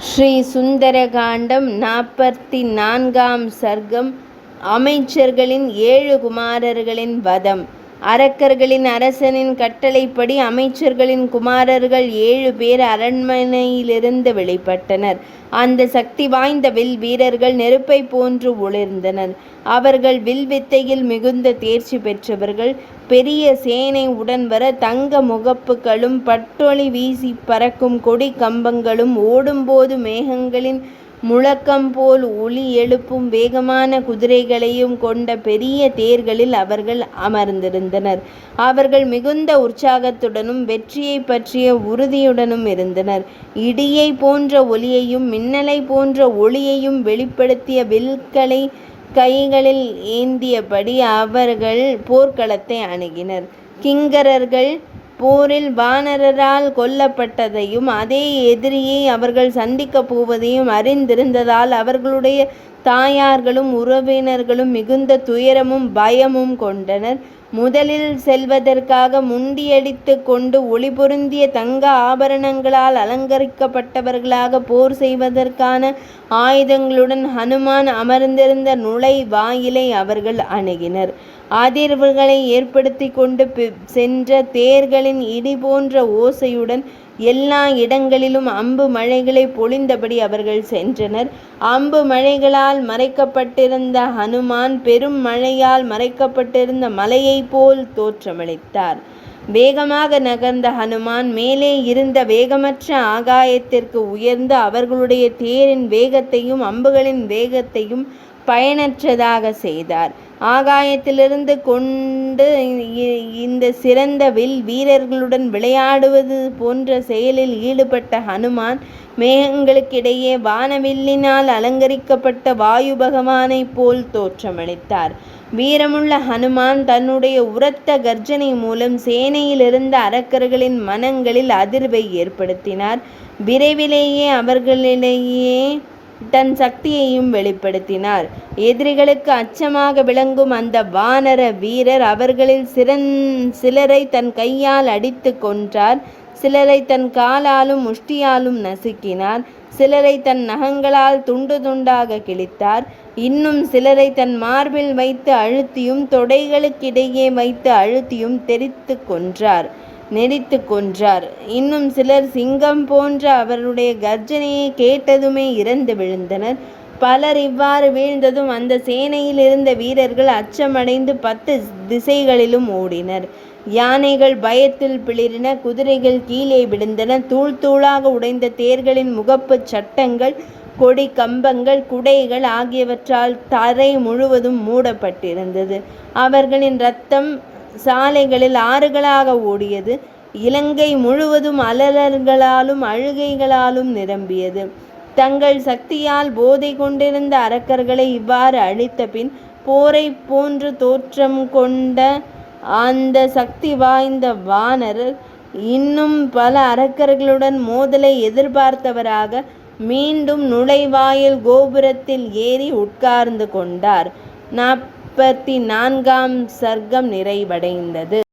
ஸ்ரீ சுந்தரகாண்டம் 44ஆம் சர்க்கம். அமைச்சர்களின் 7 குமாரர்களின் வதம். அரக்கர்களின் அரசனின் கட்டளைப்படி அமைச்சர்களின் குமாரர்கள் 7 பேர் அரண்மனையிலிருந்து வெளிப்பட்டனர். அந்த சக்தி வாய்ந்த வில் வீரர்கள் நெருப்பை போன்று ஒளிர்ந்தனர். அவர்கள் வில்வித்தையில் மிகுந்த தேர்ச்சி பெற்றவர்கள். பெரிய சேனை உடன் வர தங்க முகப்புகளும் பட்டொளி வீசி பறக்கும் கொடி கம்பங்களும் ஓடும்போது மேகங்களின் முழக்கம் போல் ஒலி எழுப்பும் வேகமான குதிரைகளையும் கொண்ட பெரிய தேர்களில் அவர்கள் அமர்ந்திருந்தனர். அவர்கள் மிகுந்த உற்சாகத்துடனும் வெற்றியை பற்றிய உறுதியுடனும் இருந்தனர். இடியை போன்ற ஒலியையும் மின்னலை போன்ற ஒளியையும் வெளிப்படுத்திய வில்களை கைகளில் ஏந்தியபடி அவர்கள் போர்க்களத்தை அணுகினர். கிங்கரர்கள் போரில் வானரரால் கொல்லப்பட்டதையும் அதே எதிரியை அவர்கள் சந்திக்கப் போவதையும் அறிந்திருந்ததால் அவர்களுடைய தாயார்களும் உறவினர்களும் மிகுந்த துயரமும் பயமும் கொண்டனர். முதலில் செல்வதற்காக முண்டியடித்து கொண்டு ஒளி பொருந்திய தங்க ஆபரணங்களால் அலங்கரிக்கப்பட்டவர்களாக போர் செய்வதற்கான ஆயுதங்களுடன் ஹனுமான் அமர்ந்திருந்த நுழை வாயிலை அவர்கள் அணுகினர். அதிர்வுகளை ஏற்படுத்தி கொண்டு சென்ற தேர்களின் இடி போன்ற ஓசையுடன் எல்லா இடங்களிலும் அம்பு மழைகளை பொழிந்தபடி அவர்கள் சென்றனர். அம்பு மழைகளால் மறைக்கப்பட்டிருந்த ஹனுமான் பெரும் மழையால் மறைக்கப்பட்டிருந்த மலையைப் போல் தோற்றமளித்தார். வேகமாக நகர்ந்த ஹனுமான் மேலே இருந்த வேகமற்ற ஆகாயத்திற்கு உயர்ந்து அவர்களுடைய தேரின் வேகத்தையும் அம்புகளின் வேகத்தையும் பயனற்றதாக செய்தார். ஆகாயத்திலிருந்து கொண்டு இந்த சிறந்த வில் வீரர்களுடன் விளையாடுவது போன்ற செயலில் ஈடுபட்ட ஹனுமான் மேகங்களுக்கிடையே வானவில்லினால் அலங்கரிக்கப்பட்ட வாயு பகவானைப் போல் தோற்றமளித்தார். வீரமுள்ள ஹனுமான் தன்னுடைய உரத்த கர்ஜனை மூலம் சேனையிலிருந்த அரக்கர்களின் மனங்களில் அதிர்வை ஏற்படுத்தினார். விரைவிலேயே அவர்களிடையே தன் சக்தியையும் வெளிப்படுத்தினார். எதிரிகளுக்கு அச்சமாக விளங்கும் அந்த வானர வீரர் அவர்களில் சிலரை தன் கையால் அடித்து கொன்றார். சிலரை தன் காலாலும் முஷ்டியாலும் நசுக்கினார். சிலரை தன் நகங்களால் துண்டு துண்டாக கிழித்தார். இன்னும் சிலரை தன் மார்பில் வைத்து அழுத்தியும் தொடைகளுக்கிடையே வைத்து அழுத்தியும் நெரித்து கொன்றார். இன்னும் சிலர் சிங்கம் போன்ற அவருடைய கர்ஜனையை கேட்டதுமே இறந்து விழுந்தனர். பலர் இவ்வாறு வீழ்ந்ததும் அந்த சேனையில் இருந்த வீரர்கள் அச்சமடைந்து 10 திசைகளிலும் ஓடினர். யானைகள் பயத்தில் பிளிரின. குதிரைகள் கீழே விழுந்தன. தூள் தூளாக உடைந்த தேர்களின் முகப்பு சட்டங்கள் கொடி கம்பங்கள் குடைகள் ஆகியவற்றால் தரை முழுவதும் மூடப்பட்டிருந்தது. அவர்களின் இரத்தம் சாலைகளில் ஆறுகளாக ஓடியது. இலங்கை முழுவதும் அலறல்களாலும் அழுகைகளாலும் நிரம்பியது. தங்கள் சக்தியால் போதை கொண்டிருந்த அரக்கர்களை இவ்வாறு அழித்த பின் போரை போன்று தோற்றம் கொண்ட அந்த சக்தி வாய்ந்த வானரர் இன்னும் பல அரக்கர்களுடன் மோதலை எதிர்பார்த்தவராக மீண்டும் நுழைவாயில் கோபுரத்தில் ஏறி உட்கார்ந்து கொண்டார். 44ஆம் சர்க்கம் நிறைவடைந்தது.